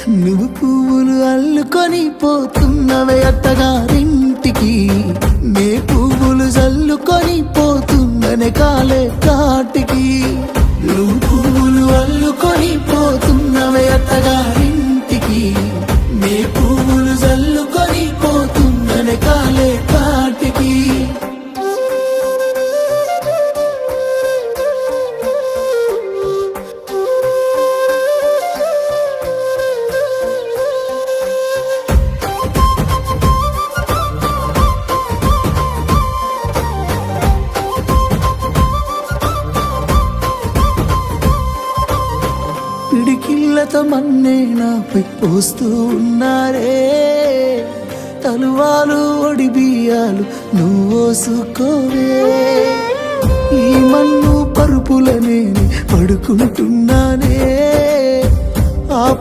నువ్వు పువ్వులు అల్లుకొని పోతున్నవే అత్తగారింటికి, నే పువ్వులు జల్లుకొని పోతున్ననే కాలే కాటికి. నువ్వు పువ్వులు అల్లుకొని పోతున్నవే అత్తగారింటికి, నే పువ్వులు జల్లుకొని పోతున్ననే కాలే కాటికి. పిడికిళ్ళతో మన్నే నాపై పోస్తూ ఉన్నారే, తలువాలు ఒడి బియ్యాలు నువ్వోసుకోవే. ఈ మన్ను పరుపులనే పడుకుంటున్నానే,